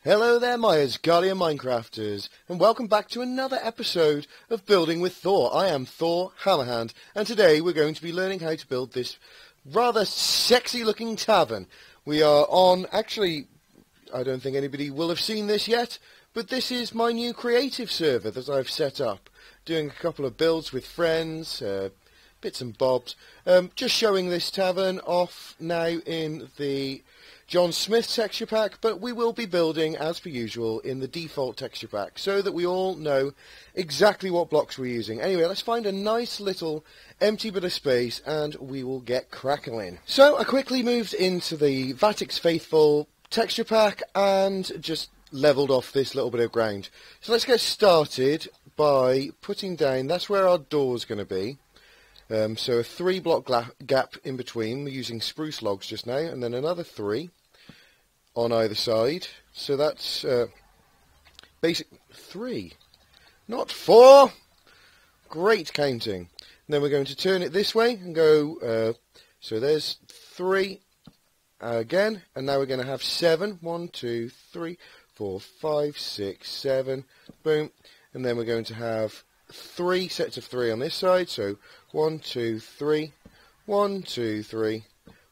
Hello there, my Asgardian Minecrafters, and welcome back to another episode of Building with Thor. I am Thor Hammerhand, and today we're going to be learning how to build this rather sexy-looking tavern. We are on, actually, I don't think anybody will have seen this yet, but this is my new creative server that I've set up, doing a couple of builds with friends, bits and bobs, just showing this tavern off now in the John Smith texture pack, but we will be building, as per usual, in the default texture pack, so that we all know exactly what blocks we're using. Anyway, let's find a nice little empty bit of space, and we will get crackling. So, I quickly moved into the Vatix Faithful texture pack, and just levelled off this little bit of ground. So let's get started by putting down, that's where our door's going to be. So a 3-block gap in between. We're using spruce logs just now, and then another 3 on either side. So that's basic 3, not 4. Great counting. And then we're going to turn it this way and go. So there's 3 again, and now we're going to have 7. 1, 2, 3, 4, 5, 6, 7. Boom, and then we're going to have 3 sets of 3 on this side, so 1, 2, 3, 1, 2, 3,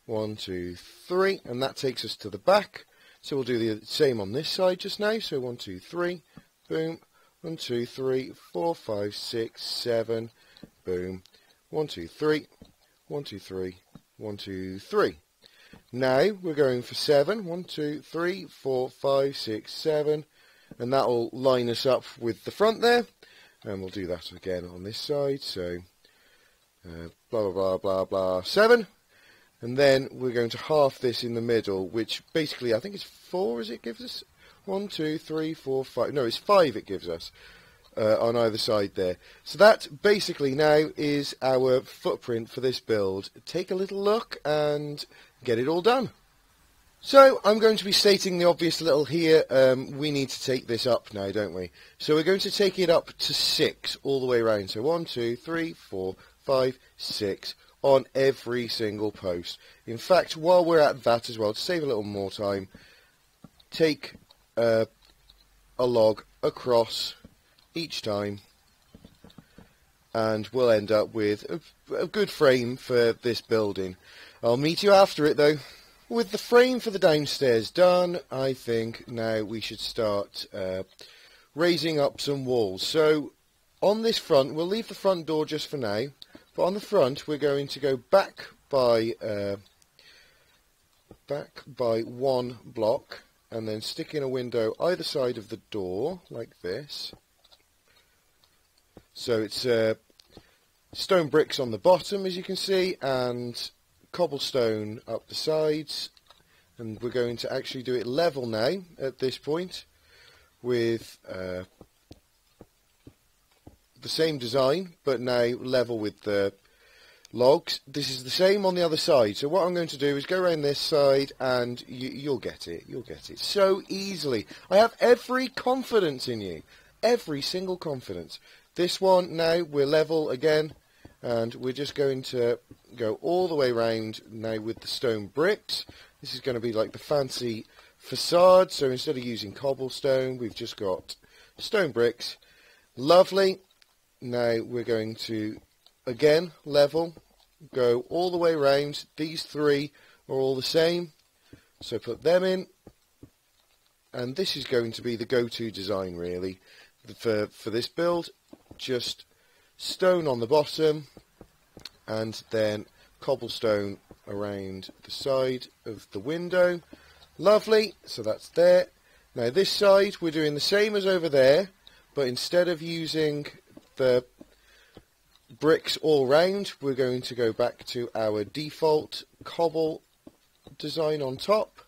1, 2, 3, and that takes us to the back. So we'll do the same on this side just now, so 1, 2, 3, boom, 1, 2, 3, 4, 5, 6, 7, boom, 1, 2, 3, 1, 2, 3, 1, 2, 3. Now we're going for 7, 1, 2, 3, 4, 5, 6, 7, and that will line us up with the front there. And we'll do that again on this side, so blah, blah, blah, blah, blah, 7. And then we're going to half this in the middle, which basically, I think it's 4, as it gives us? 1, 2, 3, 4, 5. No, it's 5 it gives us on either side there. So that basically now is our footprint for this build. Take a little look and get it all done. So, I'm going to be stating the obvious little here, we need to take this up now, don't we? So we're going to take it up to 6 all the way around. So 1, 2, 3, 4, 5, 6 on every single post. In fact, while we're at that as well, to save a little more time, take a log across each time, and we'll end up with a good frame for this building. I'll meet you after it though. With the frame for the downstairs done, I think now we should start raising up some walls. So on this front, we'll leave the front door just for now, but on the front we're going to go back by 1 block, and then stick in a window either side of the door, like this. So it's stone bricks on the bottom, as you can see, and cobblestone up the sides, and we're going to actually do it level now at this point with the same design, but now level with the logs. This is the same on the other side, so what I'm going to do is go around this side, and you'll get it so easily. I have every confidence in you, every single confidence. This one now we're level again, and we're just going to go all the way around now with the stone bricks. This is going to be like the fancy facade, so instead of using cobblestone, we've just got stone bricks. Lovely. Now we're going to, again, level, go all the way around. These 3 are all the same, so put them in. And this is going to be the go-to design, really, for this build. Just stone on the bottom, and then cobblestone around the side of the window. Lovely, so that's there. Now this side we're doing the same as over there, but instead of using the bricks all round, we're going to go back to our default cobble design on top,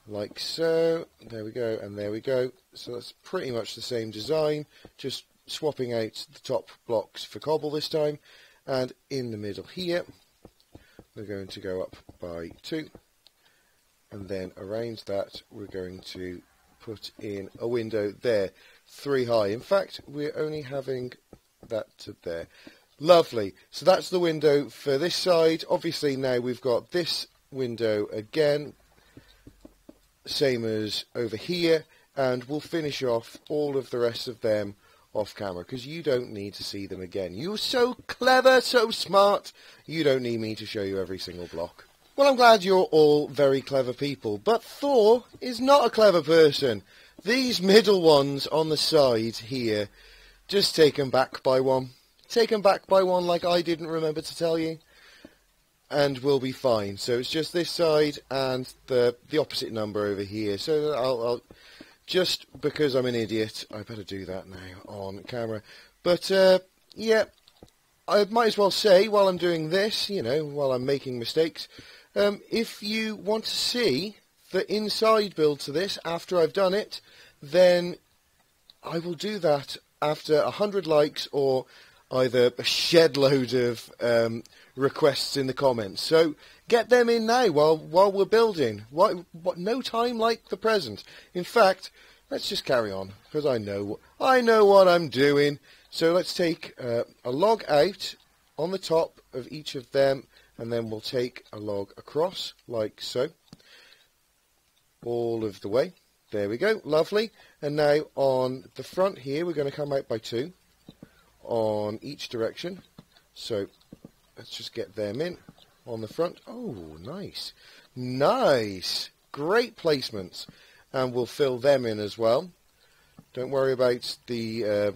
like so. There we go, and there we go. So that's pretty much the same design, just swapping out the top blocks for cobble this time. And in the middle here, we're going to go up by 2, and then around that we're going to put in a window there, 3 high. In fact, we're only having that to there. Lovely. So that's the window for this side. Obviously now we've got this window again same as over here, and we'll finish off all of the rest of them off camera, because you don't need to see them again. You're so clever, so smart, you don't need me to show you every single block. Well, I'm glad you're all very clever people, but Thor is not a clever person. These middle ones on the side here, just take them back by one. Take them back by one like I didn't remember to tell you, and we'll be fine. So it's just this side and the opposite number over here. So I'll just because I'm an idiot, I better do that now on camera. But yeah, I might as well say while I'm doing this, you know, while I'm making mistakes, if you want to see the inside build to this after I've done it, then I will do that after 100 likes or either a shed load of requests in the comments. So get them in now while we're building. What no time like the present. In fact, let's just carry on, because I know what I'm doing. So let's take a log out on the top of each of them, and then we'll take a log across like so, all of the way. There we go, lovely. And now on the front here, we're going to come out by 2 on each direction. So let's just get them in on the front. Oh, nice. Nice. Great placements. And we'll fill them in as well. Don't worry about the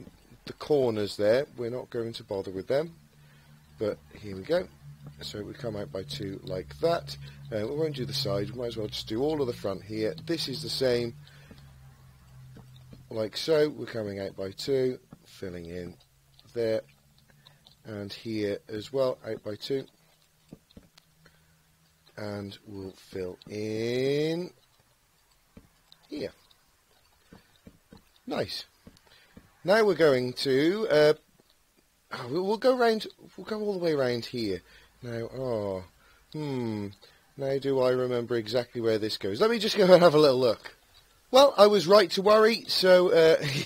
corners there. We're not going to bother with them. But here we go. So we come out by 2 like that. We won't do the side. We might as well just do all of the front here. This is the same. Like so. We're coming out by 2. Filling in there. And here as well. Out by 2. And we'll fill in here. Nice. Now we're going to we'll go all the way around here. Now now do I remember exactly where this goes? Let me just go and have a little look. Well, I was right to worry, so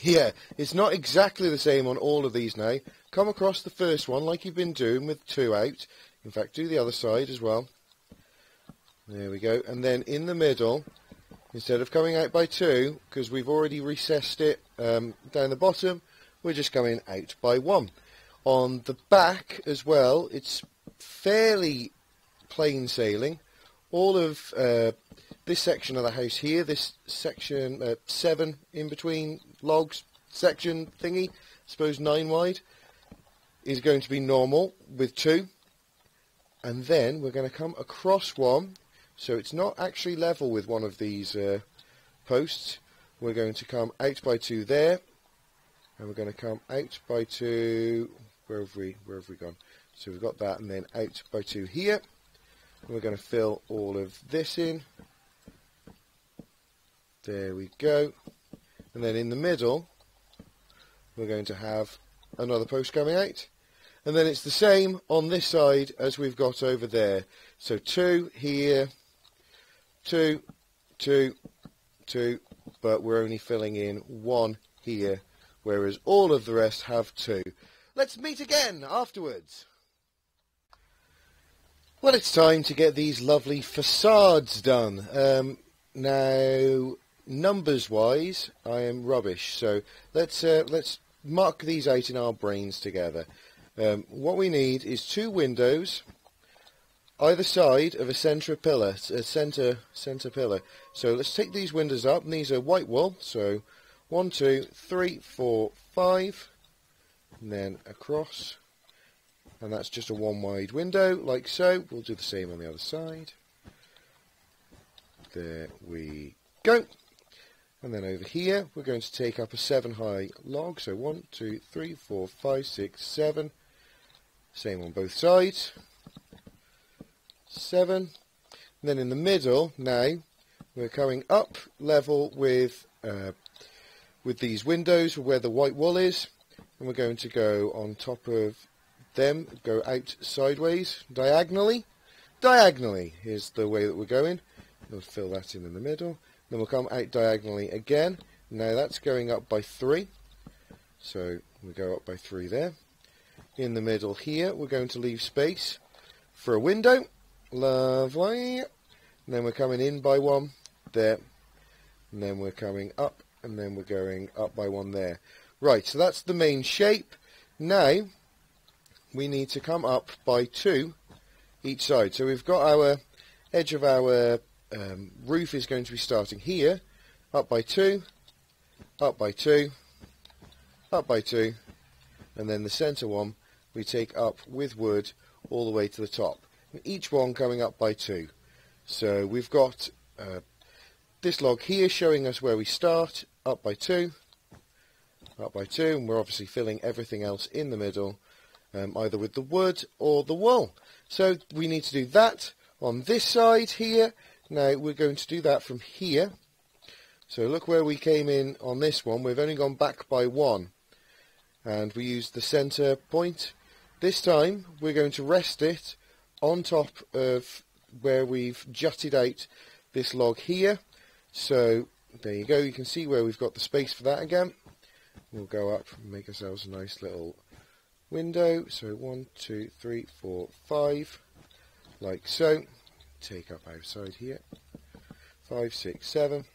yeah, it's not exactly the same on all of these now. Come across the first one like you've been doing with 2 out. In fact, do the other side as well. There we go. And then in the middle, instead of coming out by 2, because we've already recessed it down the bottom, we're just coming out by 1. On the back as well, it's fairly plain sailing. All of this section of the house here, this section 7 in between logs section thingy, I suppose 9 wide, is going to be normal with 2. And then we're going to come across one. So it's not actually level with one of these posts. We're going to come out by 2 there, and we're going to come out by 2. Where have we gone? So we've got that, and then out by 2 here. And we're going to fill all of this in. There we go. And then in the middle, we're going to have another post coming out. And then it's the same on this side as we've got over there. So 2 here. 2, 2, 2, but we're only filling in 1 here, whereas all of the rest have 2. Let's meet again afterwards. Well, it's time to get these lovely facades done. Now, numbers-wise, I am rubbish, so let's mark these out in our brains together. What we need is 2 windows either side of a centre pillar, centre pillar. So let's take these windows up, and these are white wool. So 1, 2, 3, 4, 5, and then across, and that's just a 1 wide window, like so. We'll do the same on the other side. There we go. And then over here, we're going to take up a 7 high log. So 1, 2, 3, 4, 5, 6, 7. Same on both sides. 7. And then in the middle, now we're coming up level with these windows where the white wool is, and we're going to go on top of them, go out sideways, diagonally. Diagonally is the way that we're going. We'll fill that in the middle. Then we'll come out diagonally again. Now that's going up by 3. So we go up by 3 there. In the middle here, we're going to leave space for a window. Lovely. And then we're coming in by 1 there. and then we're coming up, and then we're going up by one there. Right, so that's the main shape. Now we need to come up by 2 each side. So we've got our edge of our roof is going to be starting here, up by 2, up by 2, up by 2, and then the centre one we take up with wood all the way to the top. And each one coming up by 2. So we've got this log here showing us where we start, up by 2, up by 2, and we're obviously filling everything else in the middle, either with the wood or the wool. So we need to do that on this side here. Now we're going to do that from here. So look where we came in on this one. We've only gone back by 1, and we used the centre point. This time we're going to rest it on top of where we've jutted out this log here. So there you go, you can see where we've got the space for that again. We'll go up and make ourselves a nice little window. So 1, 2, 3, 4, 5, like so. Take up outside here, 5, 6, 7.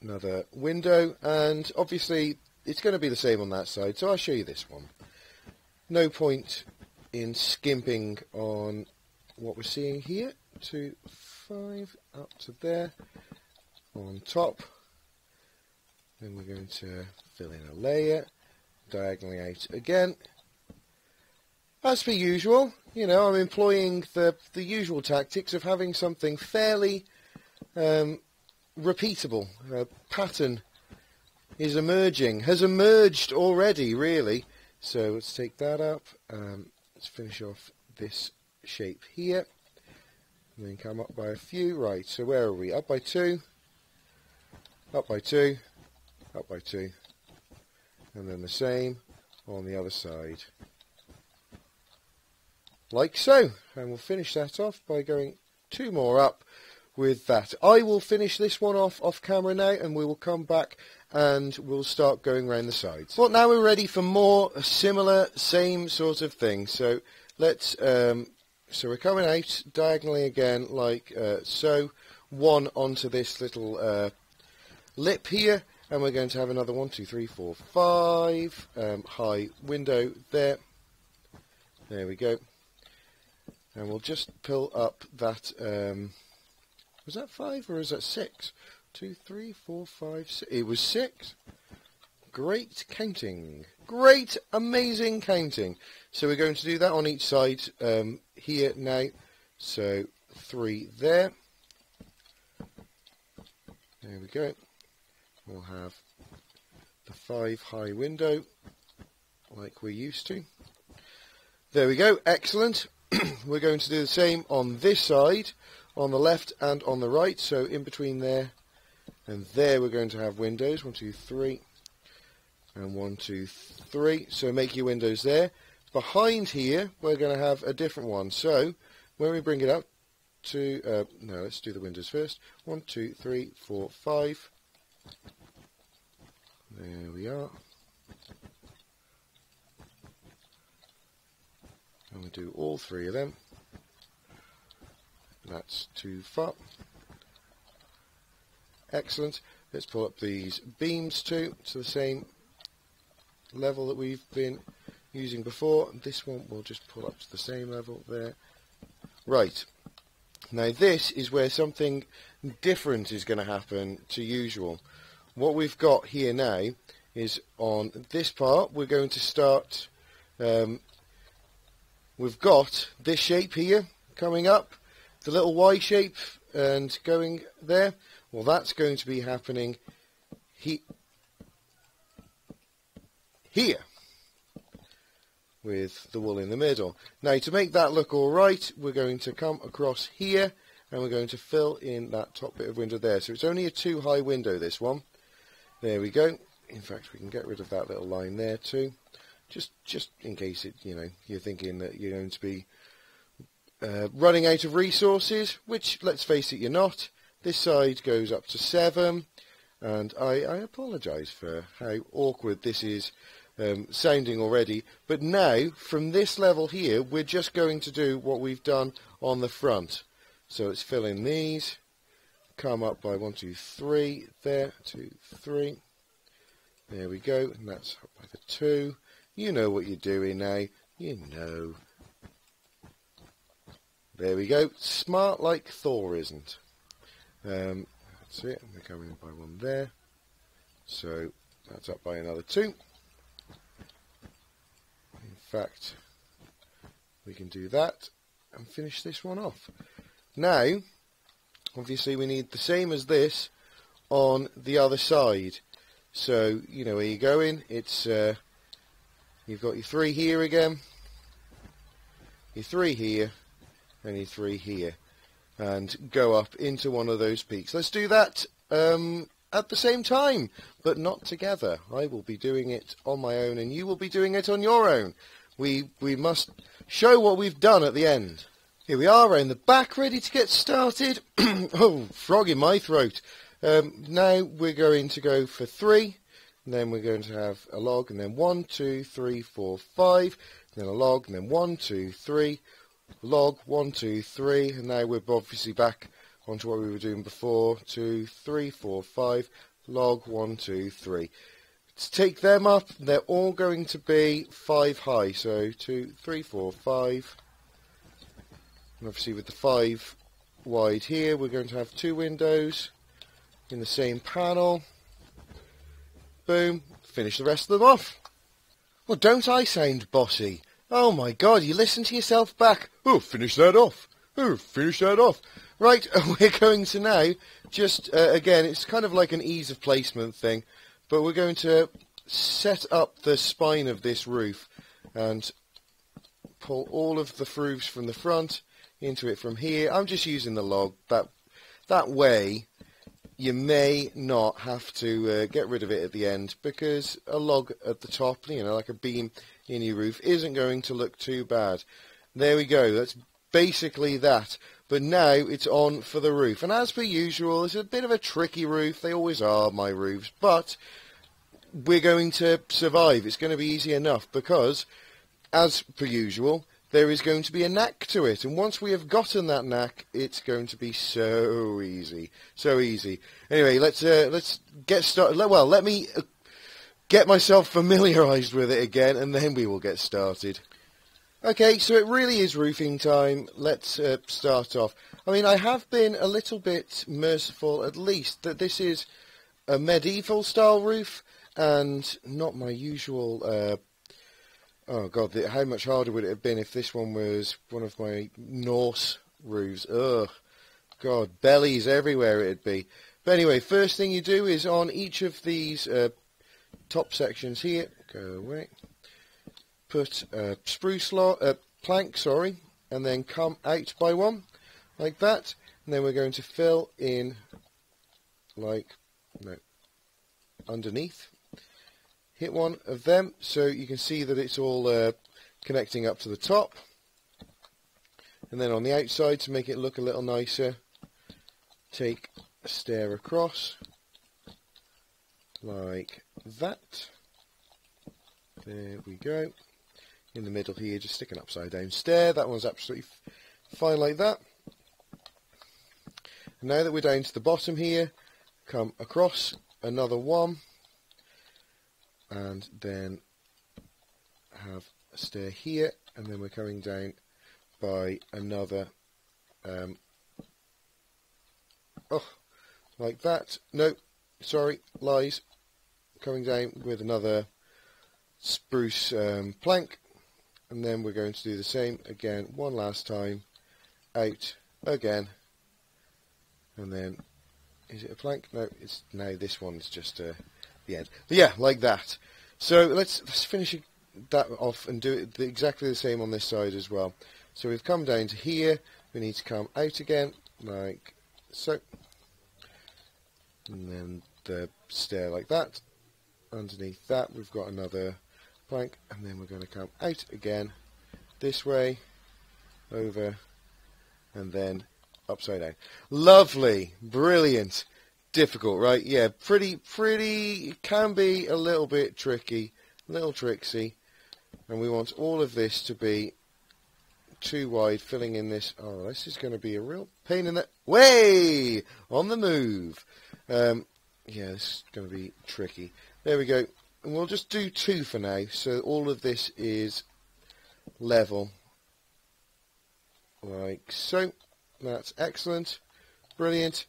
Another window, and obviously it's going to be the same on that side, so I'll show you this one. No point in skimping on what we're seeing here. 2, 5, up to there, on top. Then we're going to fill in a layer, diagonally out again. As per usual, you know, I'm employing the usual tactics of having something fairly repeatable. A pattern is emerging, has emerged already, really. So let's take that up. Let's finish off this shape here. And then come up by a few. Right, so where are we? Up by 2, up by 2, up by 2. And then the same on the other side. Like so. And we'll finish that off by going 2 more up with that. I will finish this one off camera now, and we will come back and we'll start going around the sides. Well, now we're ready for more similar, same sort of thing. So let's, so we're coming out diagonally again, like so, 1 onto this little lip here, and we're going to have another 1, 2, 3, 4, 5 high window there. There we go. And we'll just pull up that, was that 5 or is that 6? 2, 3, 4, 5, 6. It was 6. Great counting. Great, amazing counting. So we're going to do that on each side here now. So 3 there. There we go. We'll have the 5 high window like we're used to. There we go. Excellent. We're going to do the same on this side, on the left and on the right. So in between there and there we're going to have windows. 1, 2, 3. And 1, 2, 3. So make your windows there. Behind here we're going to have a different one. So when we bring it up to, no, let's do the windows first. 1, 2, 3, 4, 5. There we are. And we'll do all 3 of them. That's too far. Excellent. Let's pull up these beams too to the same level that we've been using before. This one we'll just pull up to the same level there. Right. Now this is where something different is going to happen to usual. What we've got here now is on this part we're going to start, we've got this shape here coming up, the little Y shape, and going there. Well, that's going to be happening here with the wool in the middle. Now to make that look alright, we're going to come across here and we're going to fill in that top bit of window there. So it's only a 2 high window, this one. There we go. In fact, we can get rid of that little line there too. Just in case it, you know, you're thinking that you're going to be running out of resources, which, let's face it, you're not. This side goes up to 7, and I apologise for how awkward this is sounding already. But now, from this level here, we're just going to do what we've done on the front. So let's fill in these, come up by 1, 2, 3, there, 2, 3. There we go, and that's up by the 2. You know what you're doing now. You know. There we go. Smart like Thor isn't. That's it. We're going by 1 there. So that's up by another 2. In fact, we can do that and finish this one off. Now, obviously we need the same as this on the other side. So, you know where you're going. It's you've got your 3 here again, your 3 here, and your 3 here. And go up into one of those peaks. Let's do that at the same time, but not together. I will be doing it on my own, and you will be doing it on your own. We must show what we've done at the end. Here we are, around the back, ready to get started. Oh, frog in my throat. Now we're going to go for 3, and then we're going to have a log, and then 1, 2, 3, 4, 5, and then a log, and then 1, 2, 3, log, 1, 2, 3, and now we're obviously back onto what we were doing before. 2, 3, 4, 5, log, 1, 2, 3. To take them up, they're all going to be 5 high, so 2, 3, 4, 5. And obviously with the 5 wide here, we're going to have 2 windows in the same panel. Boom, finish the rest of them off. Well, don't I sound bossy? Oh my god, you listen to yourself back. Oh, finish that off. Oh, finish that off. Right, we're going to now just, again, it's kind of like an ease of placement thing, but we're going to set up the spine of this roof and pull all of the roofs from the front into it from here. I'm just using the log. That way you may not have to get rid of it at the end, because a log at the top, you know, like a beam in your roof, isn't going to look too bad. There we go. That's basically that. But now it's on for the roof. And as per usual, it's a bit of a tricky roof. They always are, my roofs. But we're going to survive. It's going to be easy enough because, as per usual, there is going to be a knack to it. And once we have gotten that knack, it's going to be so easy. So easy. Anyway, let's get started. Well, let me get myself familiarised with it again, and then we will get started. Okay, so it really is roofing time. Let's start off. I mean, I have been a little bit merciful, at least, that this is a medieval style roof and not my usual... oh god, how much harder would it have been if this one was one of my Norse roofs? Ugh, god, bellies everywhere it'd be. But anyway, first thing you do is on each of these top sections here, go away, put a spruce plank, sorry, and then come out by 1, like that. And then we're going to fill in, like, no, underneath. Hit one of them so you can see that it's all connecting up to the top. And then on the outside, to make it look a little nicer, take a stair across, like that. There we go. In the middle here, just stick an upside down stair. That one's absolutely fine like that. And now that we're down to the bottom here, come across another one, and then have a stair here, and then we're coming down by another, like that. No, sorry, lies. Coming down with another spruce plank. And then we're going to do the same again one last time, out again, and then, is it a plank? No, it's now this one's just the end. But yeah, like that. So let's finish that off and do it exactly the same on this side as well. So we've come down to here, we need to come out again, like so, and then the stair like that. Underneath that we've got another plank, and then we're going to come out again this way, over, and then upside down. Lovely, brilliant, difficult, right? Yeah, pretty, it can be a little bit tricky, a little tricksy, and we want all of this to be too wide, filling in this. Oh, this is going to be a real pain in the way, on the move. Yeah, this is going to be tricky. There we go. And we'll just do 2 for now, so all of this is level, like so. That's excellent. Brilliant.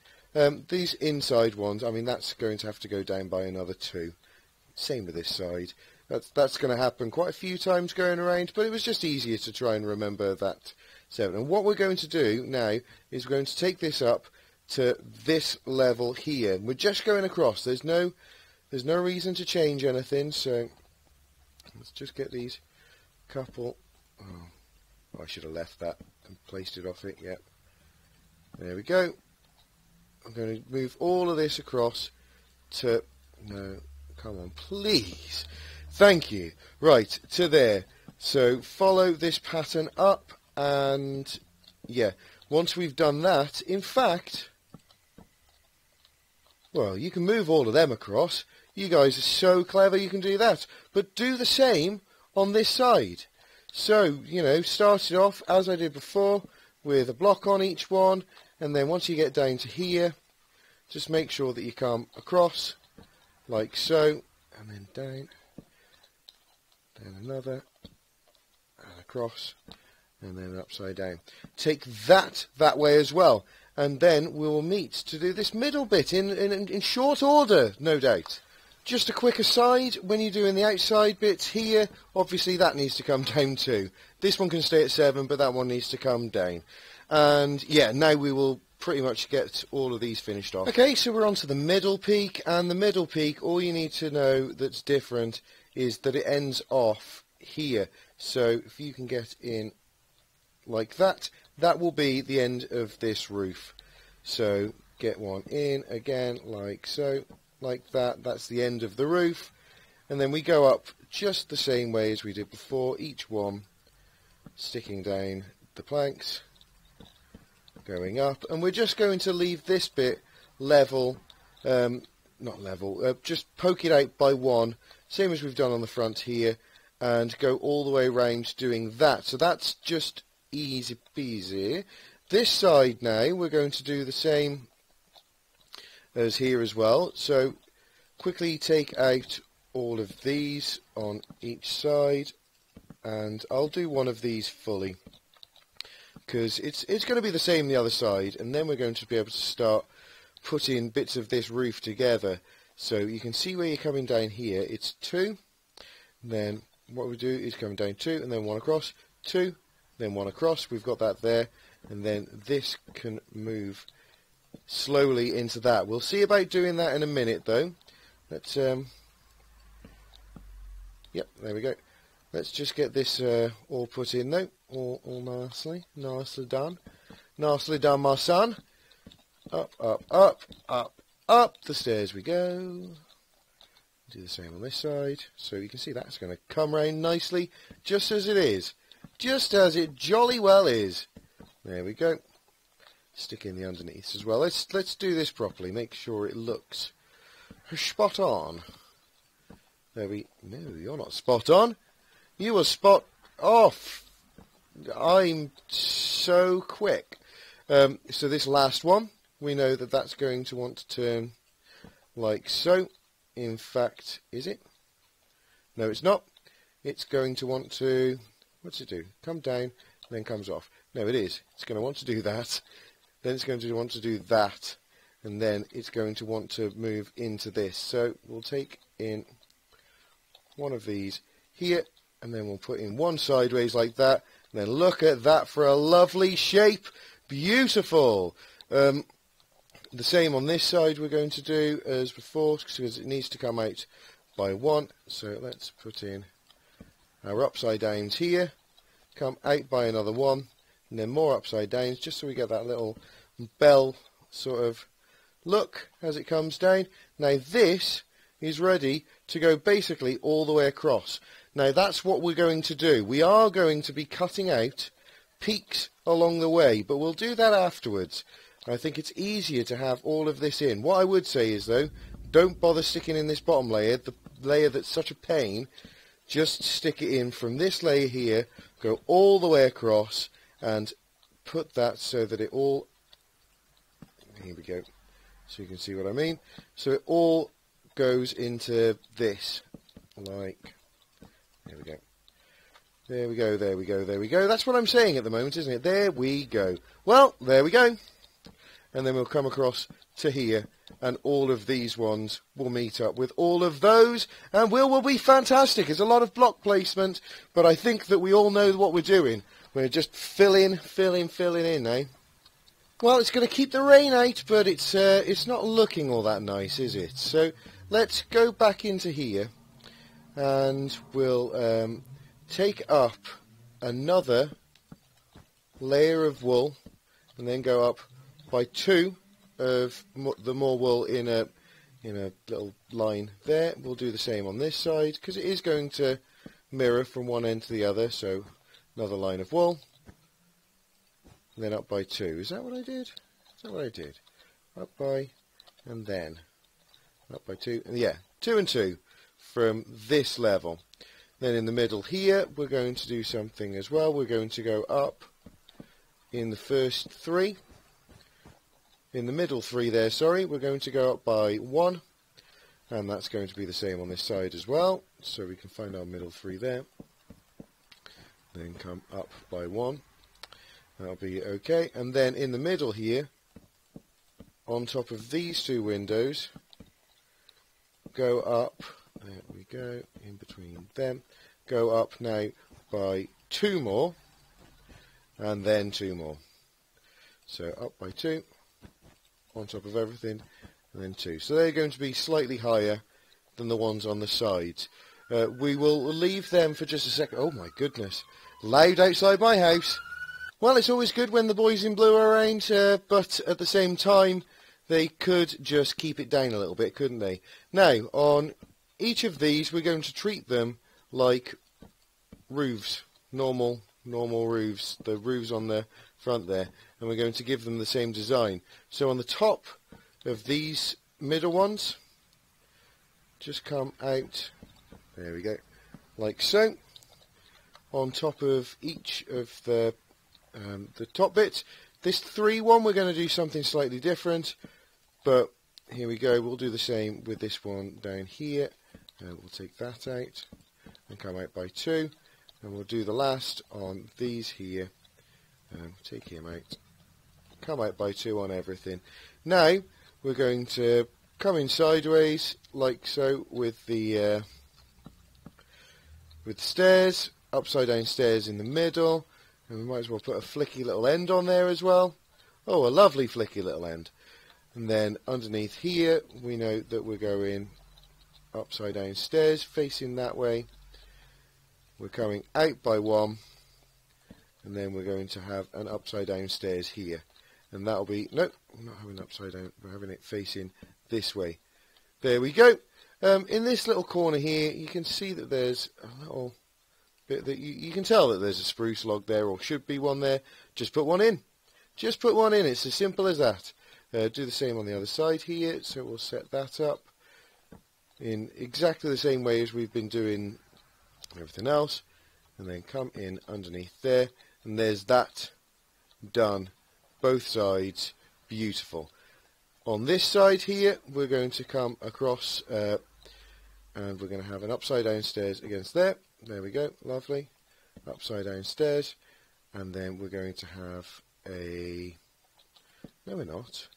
These inside ones, I mean, that's going to have to go down by another 2. Same with this side. That's going to happen quite a few times going around, but it was just easier to try and remember that 7. And what we're going to do now is we're going to take this up to this level here. We're just going across. There's no reason to change anything, so let's just get these couple. Oh, I should have left that and placed it off it. Yep. There we go. I'm going to move all of this across to... No, come on, please. Thank you. Right, to there. So follow this pattern up, and yeah, once we've done that, in fact, well, you can move all of them across. You guys are so clever, you can do that. But do the same on this side. So, you know, start it off, as I did before, with a block on each one, and then once you get down to here, just make sure that you come across, like so, and then down, then another, and across, and then upside down. Take that way as well, and then we will meet to do this middle bit in short order, no doubt. Just a quick aside, when you're doing the outside bits here, obviously that needs to come down too. This one can stay at 7, but that one needs to come down. And yeah, now we will pretty much get all of these finished off. Okay, so we're on to the middle peak, and the middle peak, all you need to know that's different is that it ends off here. So if you can get in like that, that will be the end of this roof. So get one in again, like so, like that. That's the end of the roof. And then we go up just the same way as we did before, each one sticking down the planks, going up, and we're just going to leave this bit level, not level, just poke it out by 1, same as we've done on the front here, and go all the way around doing that. So that's just easy peasy. This side now, we're going to do the same as here as well. So quickly take out all of these on each side, and I'll do one of these fully, because it's going to be the same the other side, and then we're going to be able to start putting bits of this roof together. So you can see where you're coming down here, it's 2, then what we do is coming down 2, and then 1 across, 2, then 1 across, we've got that there, and then this can move slowly into that. We'll see about doing that in a minute though. Let's, yep, there we go. Let's just get this all put in though, all nicely done. Nicely done, my son. Up, up, up, up, up the stairs we go. Do the same on this side. So you can see that's going to come round nicely, just as it is. Just as it jolly well is. There we go. Stick in the underneath as well. Let's do this properly. Make sure it looks spot on. There we... No, you're not spot on. You were spot off. I'm so quick. So this last one, we know that that's going to want to turn like so. In fact, is it? No, it's not. It's going to want to... What's it do? Come down, then comes off. No, it is. It's going to want to do that. Then it's going to want to do that. And then it's going to want to move into this. So we'll take in one of these here, and then we'll put in one sideways like that. And then look at that for a lovely shape. Beautiful. The same on this side we're going to do as before, because it needs to come out by 1. So let's put in our upside downs here, come out by another 1, and then more upside downs, just so we get that little bell sort of look as it comes down. Now this is ready to go basically all the way across. Now that's what we're going to do. We are going to be cutting out peaks along the way, but we'll do that afterwards. I think it's easier to have all of this in. What I would say is though, don't bother sticking in this bottom layer, the layer that's such a pain. Just stick it in from this layer here, go all the way across, and put that so that it all Here we go. So you can see what I mean. So it all goes into this. Like, there we go. There we go, there we go, there we go. That's what I'm saying at the moment, isn't it? There we go. Well, there we go. And then we'll come across to here, and all of these ones will meet up with all of those, and will be fantastic. It's a lot of block placement, but I think that we all know what we're doing. We're just filling in, eh? Well, it's going to keep the rain out, but it's not looking all that nice, is it? So let's go back into here, and we'll take up another layer of wool, and then go up by 2 of the more wool in a little line there. We'll do the same on this side, because it is going to mirror from one end to the other. So another line of wool, and then up by 2. Is that what I did? Is that what I did? Up by, and then up by 2. And yeah, 2 and 2 from this level. Then in the middle here, we're going to do something as well. We're going to go up in the first 3. In the middle 3 there, sorry, we're going to go up by 1, and that's going to be the same on this side as well, so we can find our middle 3 there. Then come up by 1, that'll be okay, and then in the middle here, on top of these 2 windows, go up, there we go, in between them, go up now by 2 more, and then 2 more. So up by 2. On top of everything, and then 2. So they're going to be slightly higher than the ones on the sides. We will leave them for just a second. Oh my goodness, loud outside my house. Well, it's always good when the boys in blue are around, but at the same time, they could just keep it down a little bit, couldn't they? Now, on each of these, we're going to treat them like roofs, normal roofs, the roofs on the front there, and we're going to give them the same design. So on the top of these middle ones, just come out, there we go, like so. On top of each of the top bits, this 3 one, we're going to do something slightly different, but here we go, we'll do the same with this one down here, and we'll take that out and come out by 2, and we'll do the last on these here. Take him out, come out by 2 on everything. Now we're going to come in sideways like so with the stairs, upside down stairs in the middle, and we might as well put a flicky little end on there as well. Oh, a lovely flicky little end. And then underneath here we know that we're going upside down stairs facing that way. We're coming out by 1. And then we're going to have an upside down stairs here. And that'll be, nope, we're not having upside down, we're having it facing this way. There we go. In this little corner here, you can see that there's a little bit that you can tell that there's a spruce log there, or should be one there. Just put one in. Just put one in, it's as simple as that. Do the same on the other side here, so we'll set that up in exactly the same way as we've been doing everything else. And then come in underneath there. And there's that done, both sides, beautiful. On this side here, we're going to come across, and we're going to have an upside down stairs against there. There we go, lovely. Upside down stairs, and then we're going to have a, no we're not.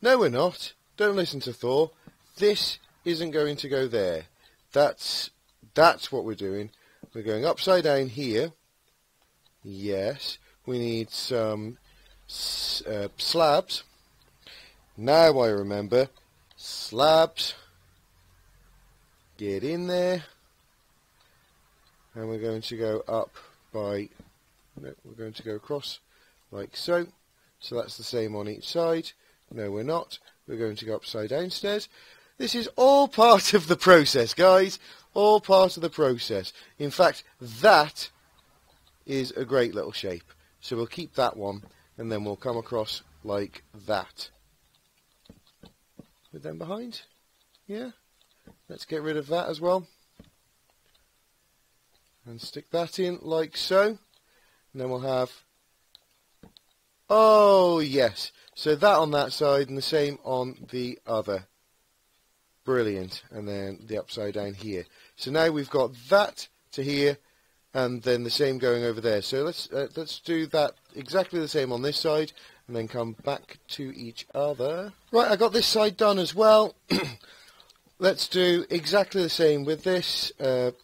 No we're not, don't listen to Thor. This isn't going to go there. That's what we're doing. We're going upside down here. Yes, we need some slabs. Now I remember. Slabs. Get in there. And we're going to go up by, no, we're going to go across like so. So that's the same on each side. No, we're not. We're going to go upside down stairs. This is all part of the process, guys. All part of the process. In fact, that is a great little shape. So we'll keep that one, and then we'll come across like that. With them behind. Yeah. Let's get rid of that as well. And stick that in like so. And then we'll have, oh yes. So that on that side and the same on the other. Brilliant. And then the upside down here. So now we've got that to here and then the same going over there. So let's do that exactly the same on this side and then come back to each other. Right, I got this side done as well. Let's do exactly the same with this,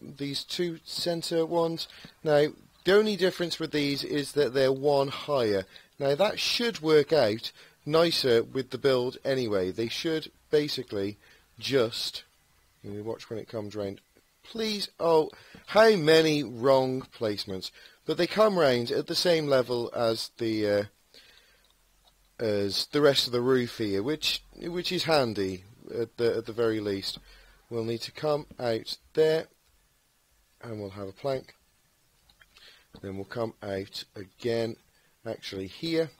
these two centre ones. Now, the only difference with these is that they're one higher. Now, that should work out nicer with the build anyway. They should basically just... Let me watch when it comes round. Please, oh, how many wrong placements. But they come round at the same level as the rest of the roof here, which is handy. At the very least, we'll need to come out there and we'll have a plank, then we'll come out again actually here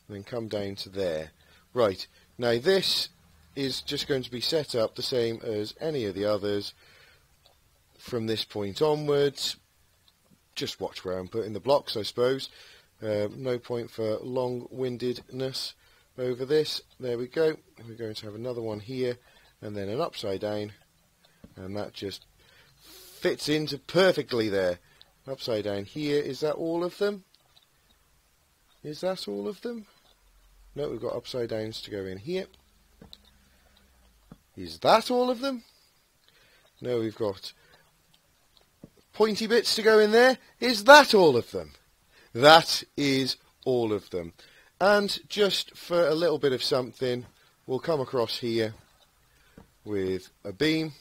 and then come down to there. Right, now this is just going to be set up the same as any of the others from this point onwards. Just watch where I'm putting the blocks, I suppose. No point for long-windedness over this. There we go. We're going to have another one here and then an upside down, and that just fits into perfectly there. Upside down here. Is that all of them? Is that all of them? No, we've got upside downs to go in here. Is that all of them? No, we've got pointy bits to go in there. Is that all of them? That is all of them. And just for a little bit of something, we'll come across here with a beam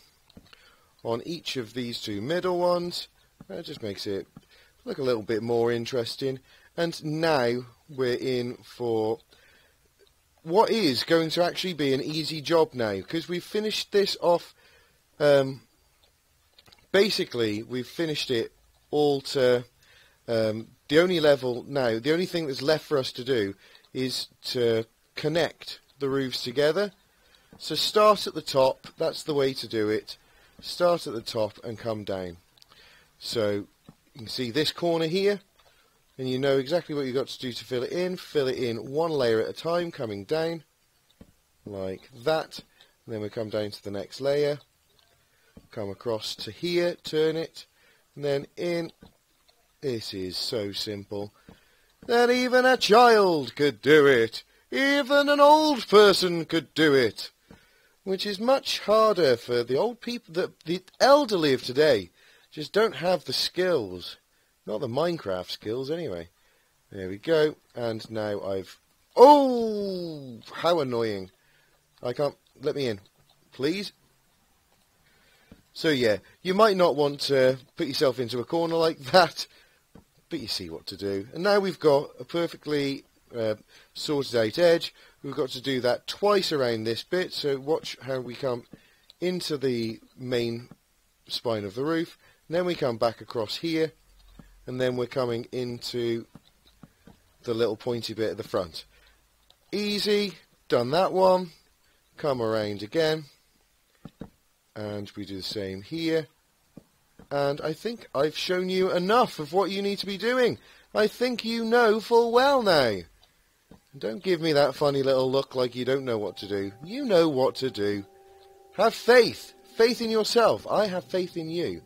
on each of these two middle ones. That just makes it look a little bit more interesting. And now we're in for what is going to actually be an easy job now, because we've finished this off. Basically, we've finished it all to... the only level now, the only thing that's left for us to do is to connect the roofs together. So start at the top, that's the way to do it. Start at the top and come down. So you can see this corner here, and you know exactly what you've got to do to fill it in. Fill it in one layer at a time, coming down like that. And then we come down to the next layer, come across to here, turn it, and then in. This is so simple that even a child could do it. Even an old person could do it. Which is much harder for the old people. The elderly of today just don't have the skills. Not the Minecraft skills, anyway. There we go. And now I've... Oh! How annoying. I can't... Let me in. Please? So, yeah. You might not want to put yourself into a corner like that, but you see what to do. And now we've got a perfectly sorted out edge. We've got to do that twice around this bit, so watch how we come into the main spine of the roof, and then we come back across here, and then we're coming into the little pointy bit at the front. Easy, done that one, come around again, and we do the same here. And I think I've shown you enough of what you need to be doing. I think you know full well now. Don't give me that funny little look like you don't know what to do. You know what to do. Have faith. Faith in yourself. I have faith in you.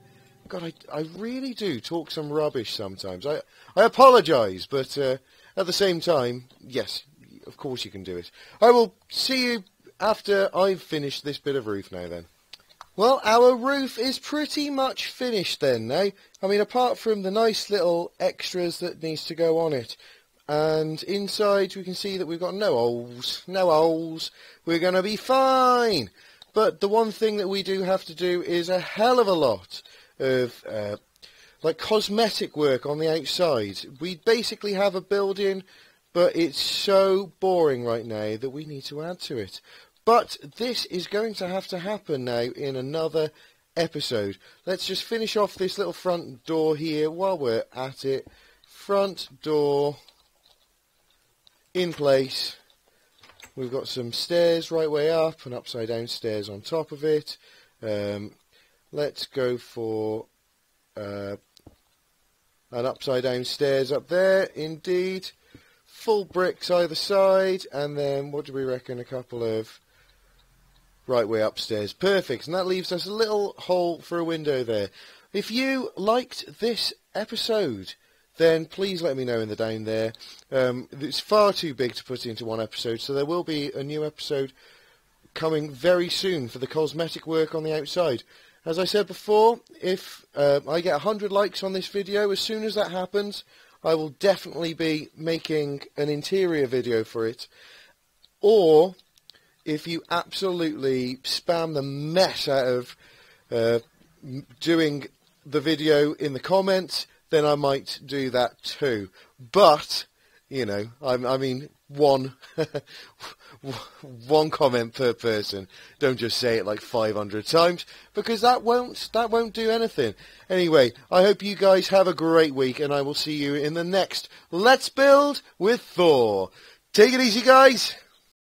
God, I really do talk some rubbish sometimes. I apologise, but at the same time, yes, of course you can do it. I will see you after I've finished this bit of roof now then. Well, our roof is pretty much finished then now. I mean, apart from the nice little extras that needs to go on it. And inside we can see that we've got no holes. No holes. We're going to be fine. But the one thing that we do have to do is a hell of a lot of like cosmetic work on the outside. We basically have a building, but it's so boring right now that we need to add to it. But this is going to have to happen now in another episode. Let's just finish off this little front door here while we're at it. Front door in place. We've got some stairs right way up and upside down stairs on top of it. Let's go for an upside down stairs up there, indeed. full bricks either side, and then, what do we reckon, a couple of right way upstairs. Perfect, and that leaves us a little hole for a window there. If you liked this episode, then please let me know in the down there. It's far too big to put into one episode, so there will be a new episode coming very soon for the cosmetic work on the outside. As I said before, if I get 100 likes on this video, as soon as that happens, I will definitely be making an interior video for it. Or, if you absolutely spam the mess out of doing the video in the comments, then I might do that too. But, you know, I mean, one comment per person. Don't just say it like 500 times, because that won't do anything. Anyway, I hope you guys have a great week, and I will see you in the next Let's Build with Thor. Take it easy, guys.